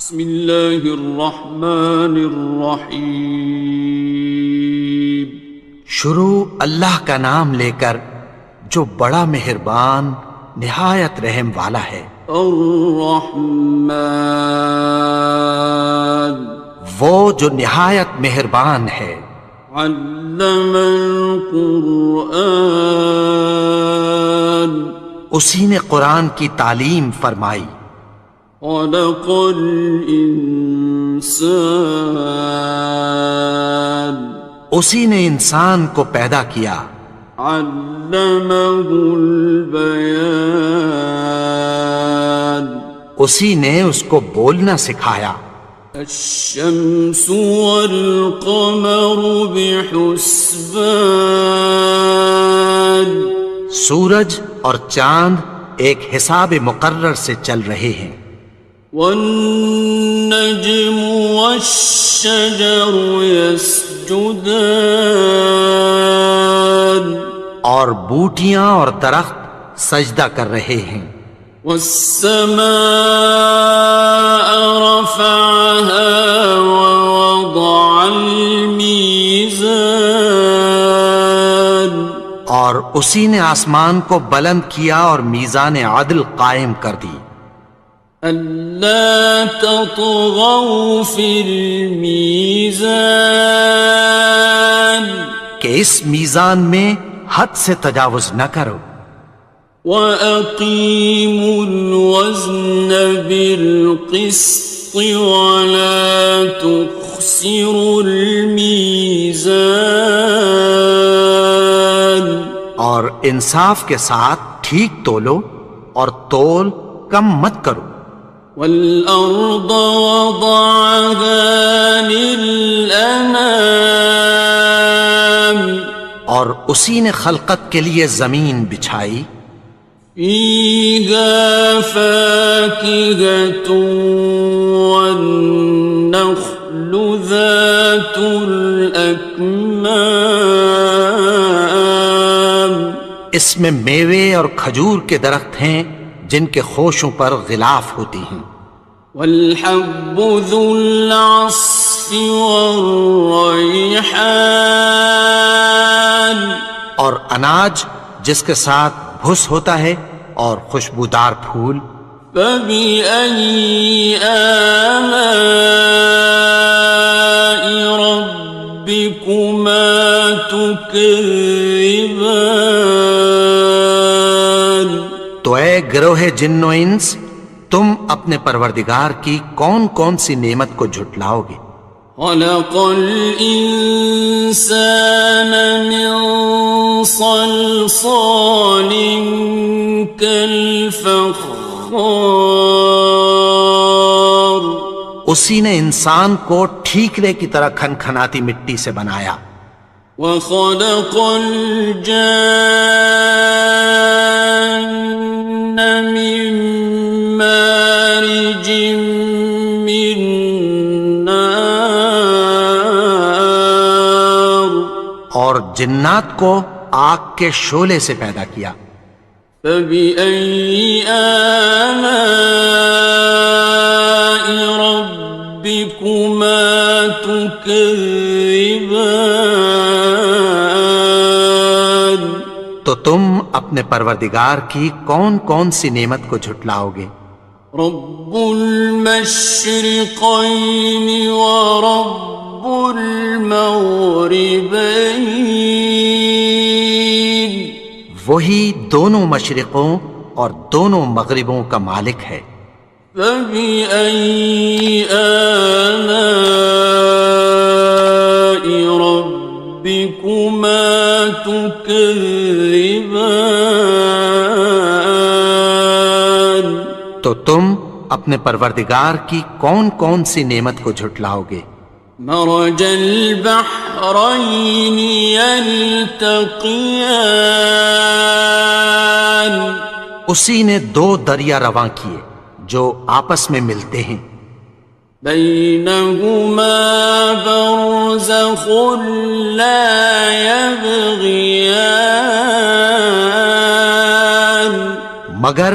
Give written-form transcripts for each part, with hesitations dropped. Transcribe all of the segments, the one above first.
بسم اللہ الرحمن الرحیم۔ شروع اللہ کا نام لے کر جو بڑا مہربان نہایت رحم والا ہے۔ الرحمن، وہ جو نہایت مہربان ہے۔ علم القرآن، اسی نے قرآن کی تعلیم فرمائی۔ خلق الانسان، اسی نے انسان کو پیدا کیا۔ علمہ البیان، اسی نے اس کو بولنا سکھایا۔ الشمس والقمر بحسبان، سورج اور چاند ایک حساب مقرر سے چل رہے ہیں۔ والنجم والشجر يسجدان، اور بوٹیاں اور درخت سجدہ کر رہے ہیں۔ والسماء رفعها ووضع الميزان، اور اسی نے آسمان کو بلند کیا اور میزان عدل قائم کر دی۔ ألا تطغوا في الميزان، کہ اس میزان میں حد سے تجاوز نہ کرو۔ وَأَقِيمُوا الْوَزْنَ بِالْقِسْطِ وَلَا تُخْسِرُوا الْمِيزَانَ، اور انصاف کے ساتھ ٹھیک تولو اور تول کم مت کرو۔ وَالْأَرْضَ وَضَعَهَا لِلْأَنَامِ، اور اسی نے خلقت کے لیے زمین بچھائی۔ فِيهَا فَاكِهَةٌ وَالنَّخْلُ ذَاتُ الْأَكْمَامِ، اس میں میوے اور کھجور کے درخت ہیں جن کے خوشوں پر غلاف ہوتی ہیں۔ وَالْحَبُّ ذُو الْعَصْفِ وَالرَّيْحَانِ، اور اناج جس کے ساتھ بھس ہوتا ہے اور خوشبودار پھول۔ فَبِأَيِّ آلَاءِ رَبِّكُمَا تُكَذِّبَانِ، تو اے گروہ جن و انس، تم اپنے پروردگار کی کون کون سی نعمت کو جھٹلاؤ گے؟ خَلَقَ الْإِنسَانَ مِنْ صَلْصَالٍ كَالْفَخَّارِ، اسی نے انسان کو ٹھیکرے کی طرح کھنکھناتی مٹی سے بنایا۔ وَخَلَقَ الْجَانَّ مِن مَّارِجٍ مِّن نَّارٍ، اور جنات کو آگ کے شعلے سے پیدا کیا۔ فَبِأَيِّ آلَاءِ رَبِّكُمَا تُكَذِّبَانِ، تو تم اپنے پروردگار کی کون کون سی نعمت کو جھٹلاؤ گے؟ رب المشرقین ورب المغربین، وہی دونوں مشرقوں اور دونوں مغربوں کا مالک ہے۔ فَبِأَيِّ آلَاءِ رَبِّكُمَا تُكَذِّبَانِ، تو تم اپنے پروردگار کی کون کون سی نعمت کو جھٹلاؤ گے؟ مرج البحرین یلتقیان، اسی نے دو دریا رواں کیے جو آپس میں ملتے ہیں۔ بینہما برزخ لا یبغیان، مگر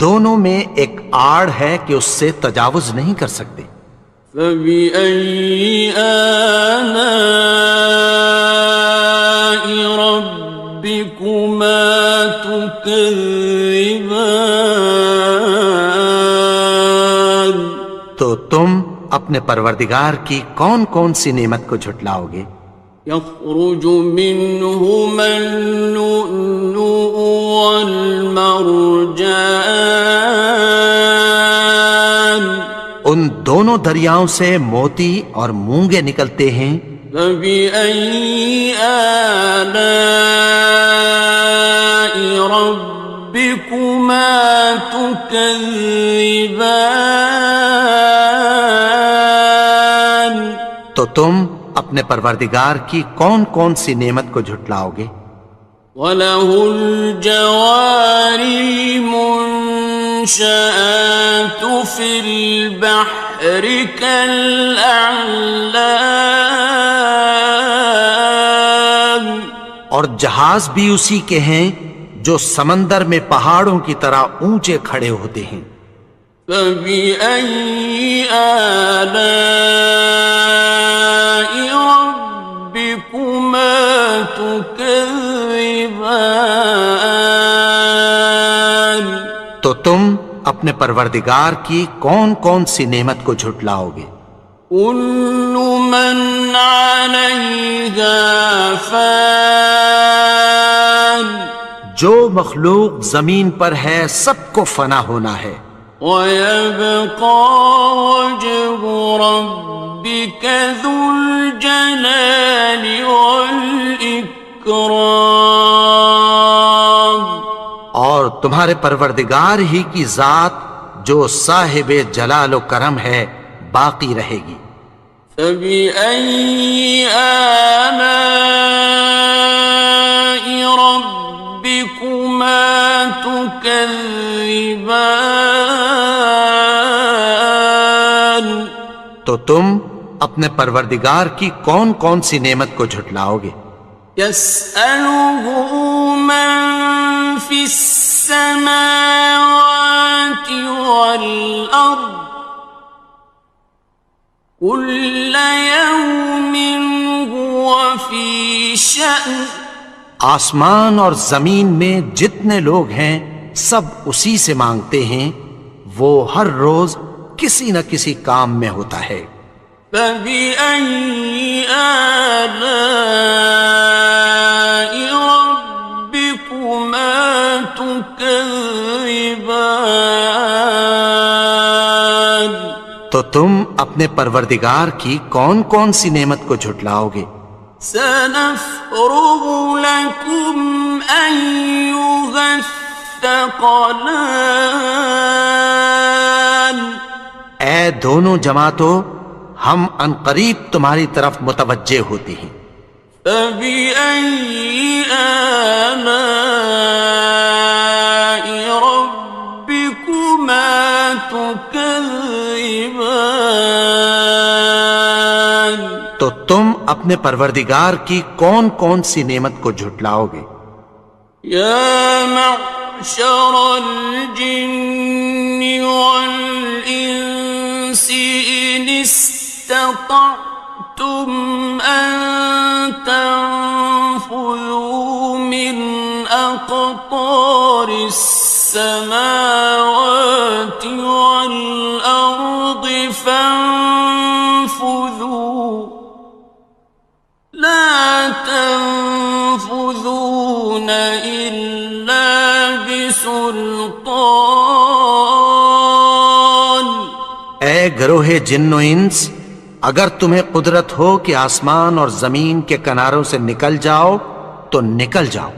دونوں میں ایک آڑ ہے کہ اس سے تجاوز نہیں کر سکتے۔ فبأي آلاء ربكما تكذبان؟ تو تم اپنے پروردگار کی کون کون سی نعمت کو جھٹلاؤ گے؟ يخرج منهما اللؤلؤ والمرجان، ان دونوں دریاؤں سے موتی اور مونگے نکلتے ہیں۔ فبأي آلاء ربكما تكذبان؟ تو تم اپنے پروردگار کی کون کون سی نعمت کو جھٹلاؤ گے؟ وَلَهُ الْجَوَارِ الْمُنشَآتُ فِي الْبَحْرِ كَالْأَعْلَامِ، اور جہاز بھی اسی کے ہیں جو سمندر میں پہاڑوں کی طرح اونچے کھڑے ہوتے ہیں۔ فَبِأَيِّ آلَاءِ رَبِّكُمَا تُكَذِّبَانِ؟ تو تم اپنے پروردگار کی کون کون سی نعمت کو جھٹلاؤ گے؟ كُلُّ مَنْ عَلَيْهَا فَانٍ، جو مخلوق زمین پر ہے سب کو فنا ہونا ہے۔ وَيَبْقَى وَجْهُ رَبِّكَ ذُو الْجَلَالِ وَالْإِكْرَامِ، اور تمہارے پروردگار ہی کی ذات جو صاحب جلال و کرم ہے باقی رہے گی۔ فَبِأَيِّ آلَاءِ رَبِّكُمَا تُكَذِّبَانِ؟ تو تم اپنے پروردگار کی کون کون سی نعمت کو جھٹلاؤ گے؟ يَسْأَلُهُ مَن فِي السَّمَاوَاتِ وَالْأَرْضِ كُلَّ يَوْمٍ هُوَ فِي شَأْنٍ، آسمان اور زمین میں جتنے لوگ ہیں سب اسی سے مانگتے ہیں، وہ ہر روز کسی نہ کسی کام میں ہوتا ہے۔ فَبِأَيِّ آلَاءِ رَبِّكُمَا تُكَذِّبَانِ؟ تو تم اپنے پروردگار کی کون کون سی نعمت کو جھٹلاؤ گے؟ سَنَفْرُغُ لَكُمْ أَيُّهَ الثَّقَلَانِ، اے دونوں جماعتوں ہم عنقریب تمہاری طرف متوجہ ہوتے ہیں۔ فَبِأَيِّ آلَاءِ رَبِّكُمَا تُكَذِّبَانِ؟ تو تم اپنے پروردگار کی کون کون سی نعمت کو جھٹلاؤ گے؟ يَا مَعْشَرَ الْجِنِّ وَالْإِنسِ إِنِ اسْتَطَعْتُمْ أَن تَنفُذُوا مِنْ أَقْطَارِ السَّمَاوَاتِ وَالْأَرْضِ فَانفُذُوا لَا تَنفُذُونَ إِلَّا بِسُلْطَانٍ۔ اے گروہ جن و انس، اگر تمہیں قدرت ہو کہ آسمان اور زمین کے کناروں سے نکل جاؤ تو نکل جاؤ،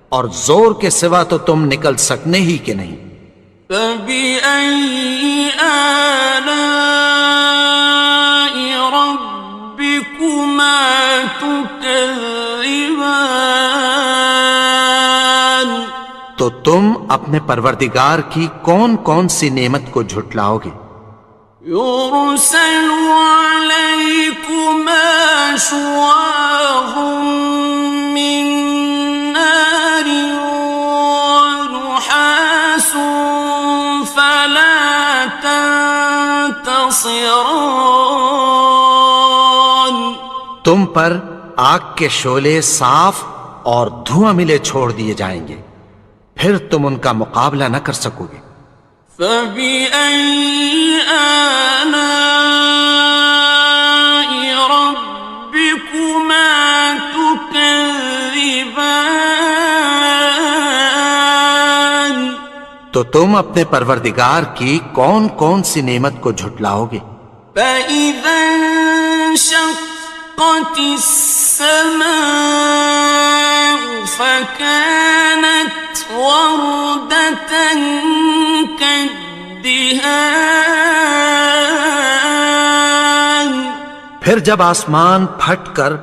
اور زور کے سوا تو تم نکل سکنے ہی کہ نہیں۔ فَبِأَيِّ آلَاءِ رَبِّكُمَا تُكَذِّبَانِ؟ تو تم اپنے پروردگار کی کون کون سی نعمت کو جھٹلاؤ گے؟ يُرْسَلُ عَلَيْكُمَا شُوَاظٌ مِّن نَّارٍ وَنُحَاسٌ ينتصران تم پر آگ کے شعلے صاف اور دھواں ملے چھوڑ دیے جائیں گے، پھر تم ان کا مقابلہ نہ کر سکو گے۔ فبأي آلاء ربكما تكذبان تو تم اپنے پروردگار کی کون کون سی نعمت کو جھٹلاؤ گے؟ فإذا انشقت السماء فكانت وردة كالدهان پھر جب آسمان پھٹ کر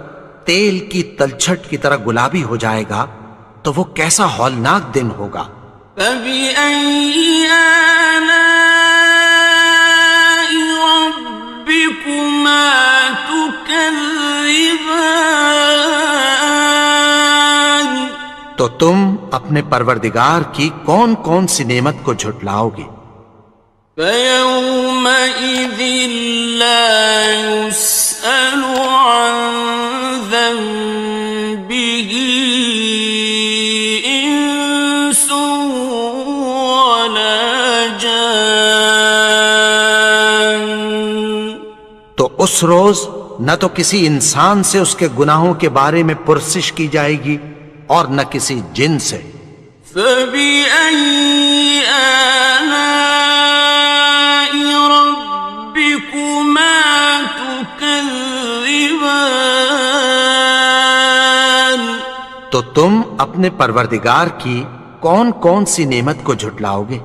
تیل کی تلچھٹ کی طرح گلابی ہو جائے گا تو وہ کیسا ہولناک دن ہوگا۔ فبأي آلاء ربكما تكذبان تو تم اپنے پروردگار کی کون کون سی نعمت کو جھٹلاؤ گے؟ فيومئذ لا يسأل عن ذنبه إنس ولا جان تو اس روز نہ تو کسی انسان سے اس کے گناہوں کے بارے میں پرسش کی جائے گی اور نہ کسی جن سے۔ فبأي آلاء ربكما تكذبان تو تم اپنے پروردگار کی کون کون سی نعمت کو جھٹلاؤ گے؟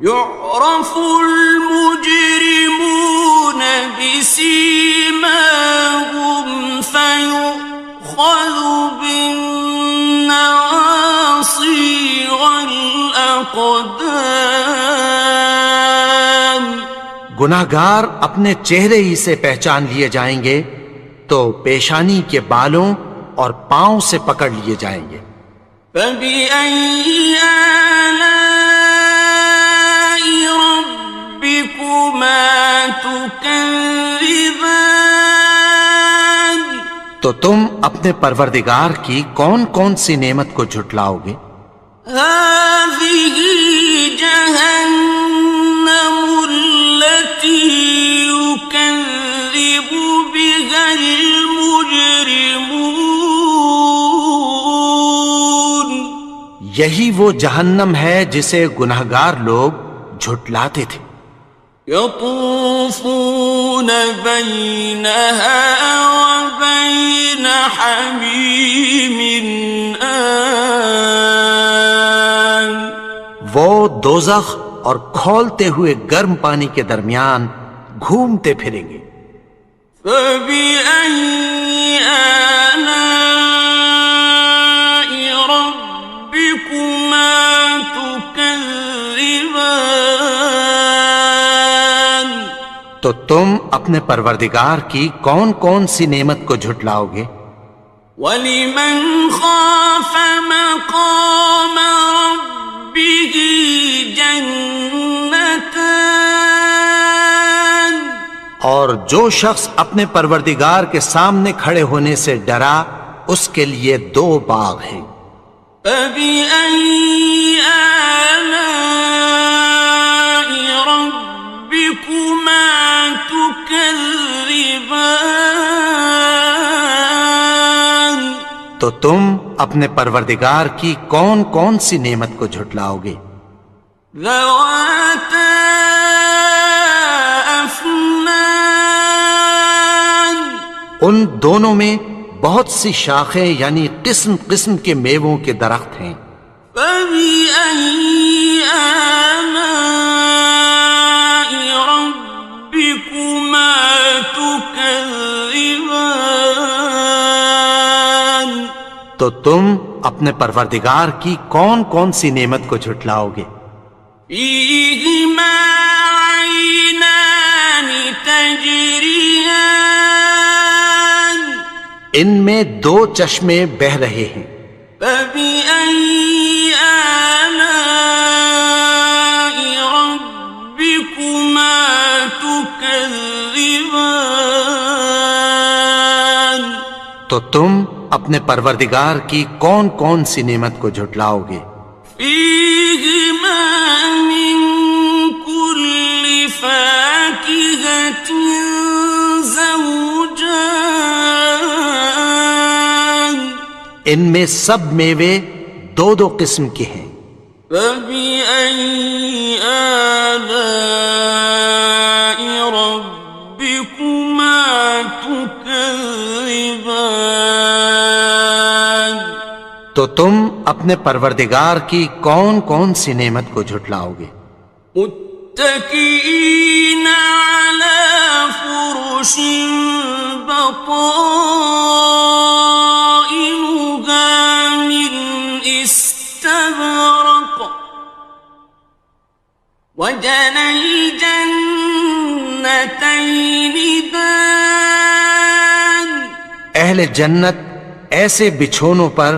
يعرف المجرمون بسيماهم فيؤخذ بالنواصي والأقدام گناہگار اپنے چہرے ہی سے پہچان لیے جائیں گے تو پیشانی کے بالوں اور پاؤں سے پکڑ لیے جائیں گے۔ فبأي آلاء ربكما تكذبان تو تم اپنے پروردگار کی کون کون سی نعمت کو جھٹلاؤ گے؟ هذه جهنم التي يكذب بها المجرمون یہی وہ جہنم ہے جسے گناہگار لوگ جھٹلاتے تھے۔ يطوفون بينها وبين حميم آن وہ دوزخ اور کھولتے ہوئے گرم پانی کے درمیان گھومتے پھریں گے۔ فبأي آلاء ربكما تكذبان تو تم اپنے پروردگار کی کون کون سی نعمت کو جھٹلاؤ گے؟ وَلِمَنْ خَافَ مَقَامَ رَبِّهِ جَنَّتَانِ اور جو شخص اپنے پروردگار کے سامنے کھڑے ہونے سے ڈرا اس کے لیے دو باغ ہیں۔ فَبِأَيِّ آلَاءِ رَبِّكُمَا تُكَذِّبَانِ تو تم اپنے پروردگار کی کون کون سی نعمت کو جھٹلاؤ گے؟ ذَوَاتَا أَفْنَانٍ ان دونوں میں بہت سی شاخیں یعنی قسم قسم کے میووں کے درخت ہیں۔ فَبِأَيِّ آلَاءِ رَبِّكُمَا تُكَذِّبَانِ تو تم اپنے پروردگار کی کون کون سی نعمت کو جھٹلاؤ گے؟ فِيهِمَا عَيْنَانِ تَجْرِيَانِ ان میں دو چشمے بہہ رہے ہیں۔ فَبِأَيِّ آلَاءِ رَبِّكُمَا تُكَذِّبَانِ تكذبان تو تم اپنے پروردگار کی کون کون سی نعمت کو جھٹلاؤ گے؟ فيهما من كل فاكهة زوجان ان میں سب میوے دو دو قسم کے ہیں۔ فبأي آلاء ربكما تكذبان تو تم اپنے پروردگار کی کون کون سی نعمت کو جھٹلاؤ گے؟ متكئين على فرش بطائنها من استبرق وجنى الجنتين دان اہل جنت ایسے بچھونوں پر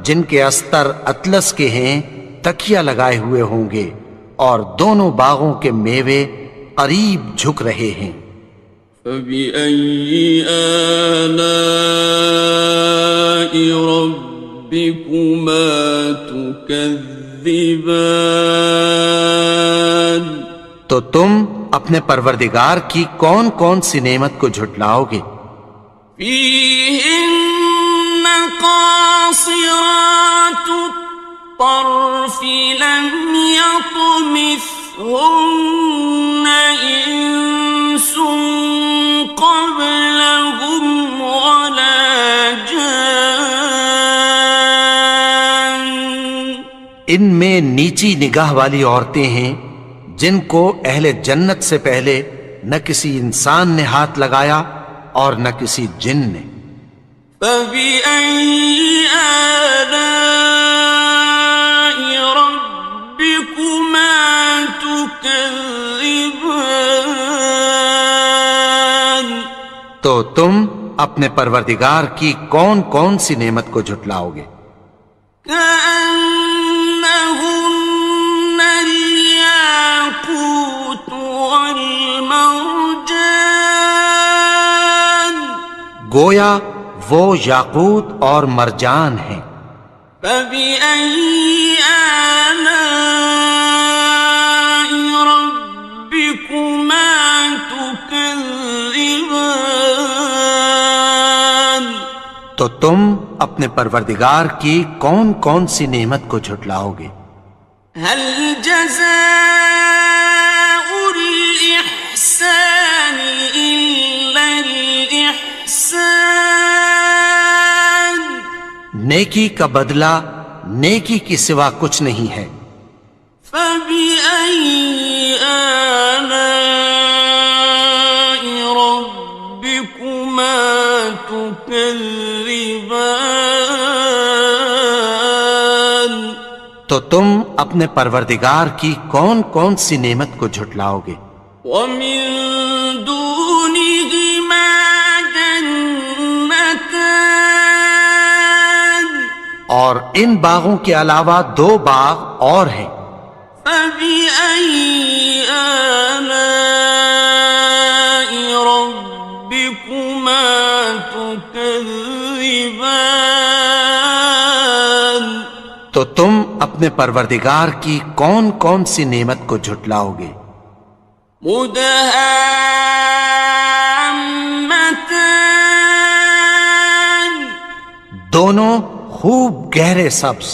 جن کے استر اطلس کے ہیں تکیہ لگائے ہوئے ہوں گے، اور دونوں باغوں کے میوے قریب جھک رہے ہیں۔ فبأي آلاء ربكما تكذبان تو تم اپنے پروردگار کی کون کون سی نعمت کو جھٹلاؤ گے؟ فيهن قاصرات الطرف لم يطمثهن إنس قبلهم ولا جان ان میں نیچی نگاہ والی عورتیں ہیں جن کو اہل جنت سے پہلے نہ کسی انسان نے ہاتھ لگایا اور نہ کسی جن نے۔ فبأي آلاء ربكما تكذبان تو تم اپنے پروردگار کی کون کون سی نعمت کو جھٹلاؤ گے؟ كأنهن الياقوت والمرجان گویا وہ یاقوت اور مرجان ہیں۔ فبأي آلاء ربكما تكذبان تو تم اپنے پروردگار کی کون کون سی نعمت کو جھٹلاؤ گے؟ هل جزاء الإحسان إلا الإحسان نیکی کا بدلہ نیکی کی سوا کچھ نہیں ہے۔ فبأي آلاء ربكما تكذبان تو تم اپنے پروردگار کی کون کون سی نعمت کو جھٹلاؤ گے؟ ومن دونهما جنتان اور ان باغوں کے علاوہ دو باغ اور ہیں۔ فبأي آلاء ربكما تكذبان تو تم اپنے پروردگار کی کون کون سی نعمت کو جھٹلاؤ گے؟ مدهامتان دونوں خوب گہرے سبز۔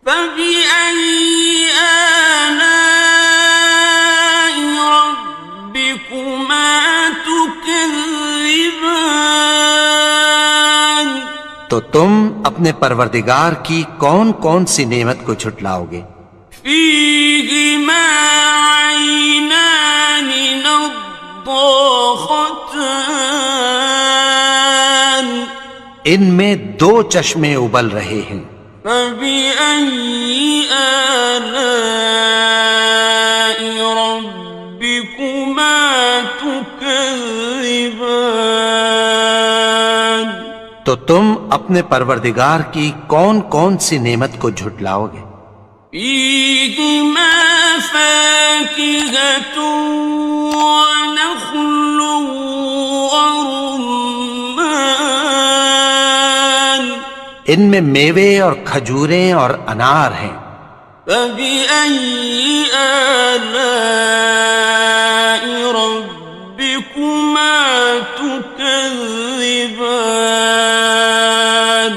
فبأي آلاء ربكما تكذبان تو تم اپنے پروردگار کی کون کون سی نعمت کو جھٹلاؤ گے؟ فيهما عينان نضاختان ان میں دو چشمے ابل رہے ہیں۔ فبأي آلاء ربكما تكذبان تو تم اپنے پروردگار کی کون کون سی نعمت کو جھٹلاؤ گے؟ فيهما فاكهة ونخل ورمان ان میں میوے اور کھجوریں اور انار ہیں. فبأي آلاء ربكما تكذبان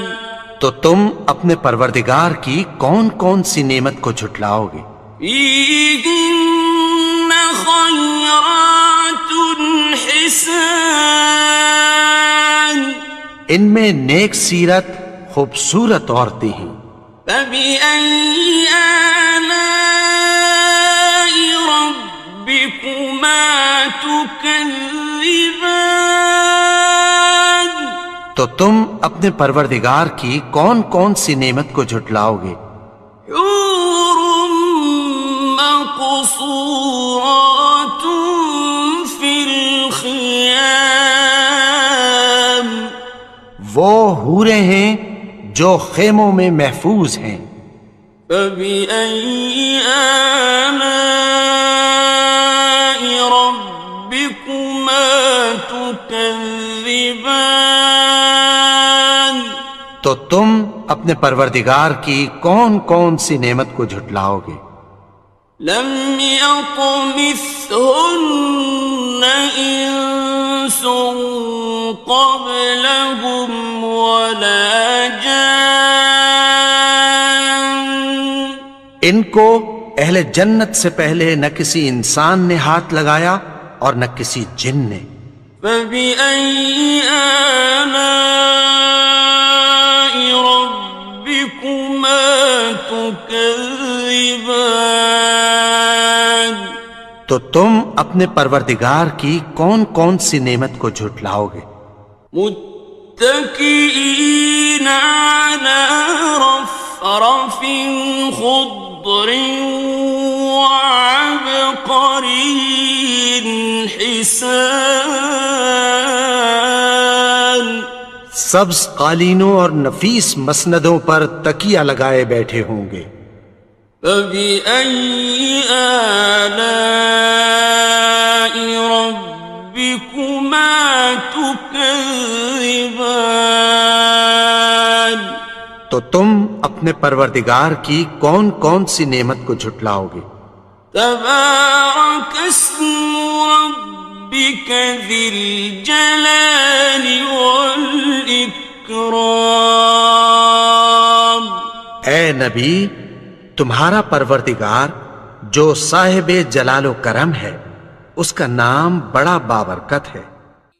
تو تم اپنے پروردگار کی کون کون سی نعمت کو جھٹلاؤ گے؟ فيهن خيرات حسان ان میں نیک سیرت خوبصورت عورتیں ہیں. فبأي آلاء ربكما تكذبان تو تم اپنے پروردگار کی کون کون سی نعمت کو جھٹلاؤ گے؟ حور مقصورات في الخيام وہ حوریں ہیں جو خیموں میں محفوظ ہیں. فبأي آلاء ربكما تكذبان تو تم اپنے پروردگار کی کون کون سی نعمت کو جھٹلاؤ گے؟ لم يطمثهن إنس قبلهم ولا جان ان کو اہل جنت سے پہلے نہ کسی انسان نے ہاتھ لگایا اور نہ کسی جن نے. فبأي آلاء ربكما تكذبان تو تم اپنے پروردگار کی کون کون سی نعمت کو جھٹلاؤ گے؟ متكئين على رفرف خضر وعبقري حسان سبز قالینوں اور نفیس مسندوں پر تکیہ لگائے بیٹھے ہوں گے. فبأي آلاء ربكما تكذبان تو تم اپنے پروردگار کی کون کون سی نعمت کو جھٹلاؤ گے؟ تبارك اسم ربك ذي الجلال والإكرام اے نبی، تمہارا پروردگار جو صاحب جلال و کرم ہے، اس کا نام بڑا بابرکت ہے.